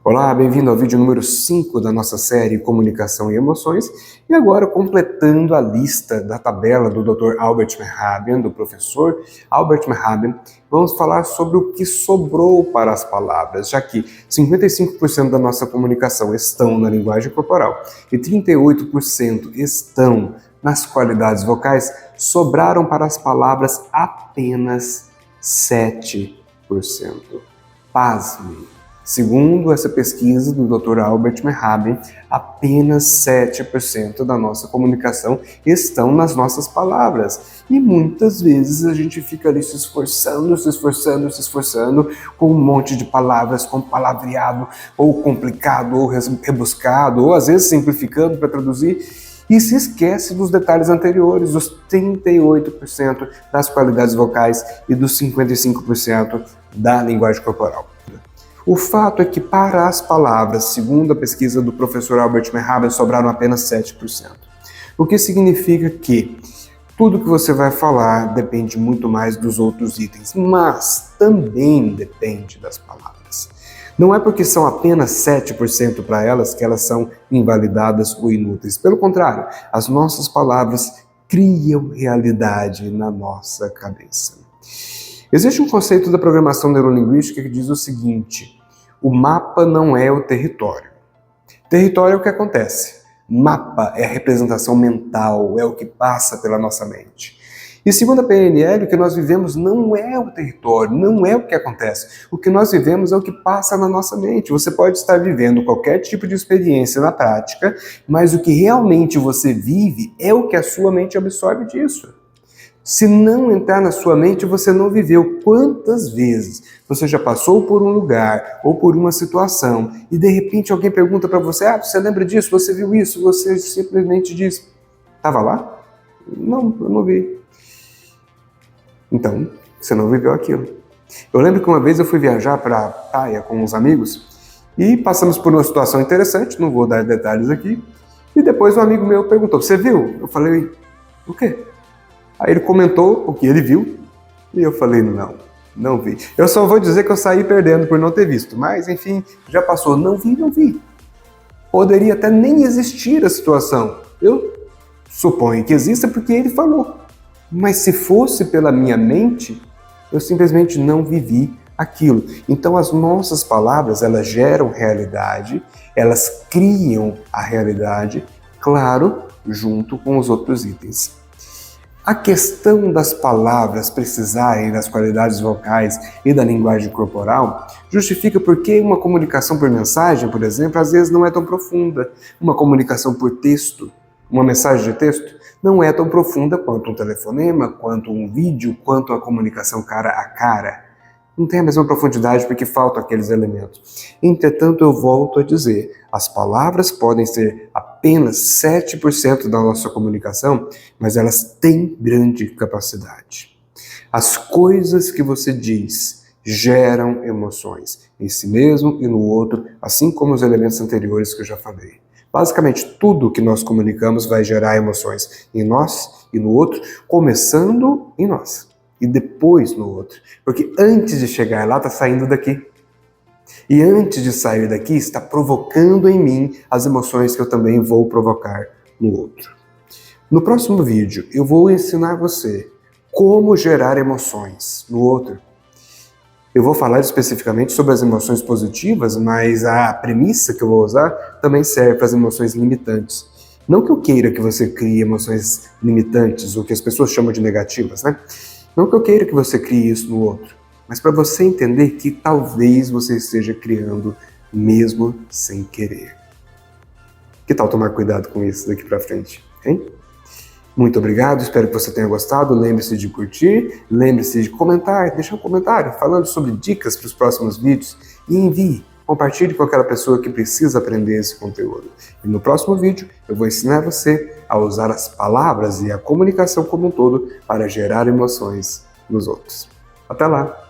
Olá, bem-vindo ao vídeo número 5 da nossa série Comunicação e Emoções. E agora, completando a lista da tabela do Dr. Albert Mehrabian, do professor Albert Mehrabian, vamos falar sobre o que sobrou para as palavras, já que 55% da nossa comunicação estão na linguagem corporal e 38% estão nas qualidades vocais, sobraram para as palavras apenas 7%. Pasme! Segundo essa pesquisa do Dr. Albert Mehrabian, apenas 7% da nossa comunicação estão nas nossas palavras. E muitas vezes a gente fica ali se esforçando com um monte de palavras, com palavreado, ou complicado, ou rebuscado, ou às vezes simplificando para traduzir, e se esquece dos detalhes anteriores, dos 38% das qualidades vocais e dos 55% da linguagem corporal. O fato é que para as palavras, segundo a pesquisa do professor Albert Mehrabian, sobraram apenas 7%. O que significa que tudo que você vai falar depende muito mais dos outros itens, mas também depende das palavras. Não é porque são apenas 7% para elas que elas são invalidadas ou inúteis. Pelo contrário, as nossas palavras criam realidade na nossa cabeça. Existe um conceito da programação neurolinguística que diz o seguinte: o mapa não é o território. Território é o que acontece. Mapa é a representação mental, é o que passa pela nossa mente. E segundo a PNL, o que nós vivemos não é o território, não é o que acontece. O que nós vivemos é o que passa na nossa mente. Você pode estar vivendo qualquer tipo de experiência na prática, mas o que realmente você vive é o que a sua mente absorve disso. Se não entrar na sua mente, você não viveu. Quantas vezes você já passou por um lugar ou por uma situação e de repente alguém pergunta para você: você lembra disso? Você viu isso? Você simplesmente diz: estava lá? Não, eu não vi. Então, você não viveu aquilo. Eu lembro que uma vez eu fui viajar para a praia com uns amigos e passamos por uma situação interessante, não vou dar detalhes aqui, e depois um amigo meu perguntou: você viu? Eu falei: o quê? Aí ele comentou o que ele viu e eu falei: não vi. Eu só vou dizer que eu saí perdendo por não ter visto, mas enfim, já passou. Não vi. Poderia até nem existir a situação. Eu suponho que exista porque ele falou. Mas se fosse pela minha mente, eu simplesmente não vivi aquilo. Então as nossas palavras, elas geram realidade, elas criam a realidade, claro, junto com os outros itens. A questão das palavras precisarem das qualidades vocais e da linguagem corporal justifica porque uma comunicação por mensagem, por exemplo, às vezes não é tão profunda. Uma comunicação por texto, uma mensagem de texto, não é tão profunda quanto um telefonema, quanto um vídeo, quanto a comunicação cara a cara. Não tem a mesma profundidade porque faltam aqueles elementos. Entretanto, eu volto a dizer, as palavras podem ser apenas 7% da nossa comunicação, mas elas têm grande capacidade. As coisas que você diz geram emoções, em si mesmo e no outro, assim como os elementos anteriores que eu já falei. Basicamente, tudo que nós comunicamos vai gerar emoções em nós e no outro, começando em nós. E depois no outro. Porque antes de chegar lá, está saindo daqui. E antes de sair daqui, está provocando em mim as emoções que eu também vou provocar no outro. No próximo vídeo, eu vou ensinar você como gerar emoções no outro. Eu vou falar especificamente sobre as emoções positivas, mas a premissa que eu vou usar também serve para as emoções limitantes. Não que eu queira que você crie emoções limitantes, o que as pessoas chamam de negativas, né? Não que eu queira que você crie isso no outro, mas para você entender que talvez você esteja criando mesmo sem querer. Que tal tomar cuidado com isso daqui para frente, hein? Muito obrigado, espero que você tenha gostado. Lembre-se de curtir, lembre-se de comentar, deixar um comentário falando sobre dicas para os próximos vídeos e envie. Compartilhe com aquela pessoa que precisa aprender esse conteúdo. E no próximo vídeo eu vou ensinar você a usar as palavras e a comunicação como um todo para gerar emoções nos outros. Até lá!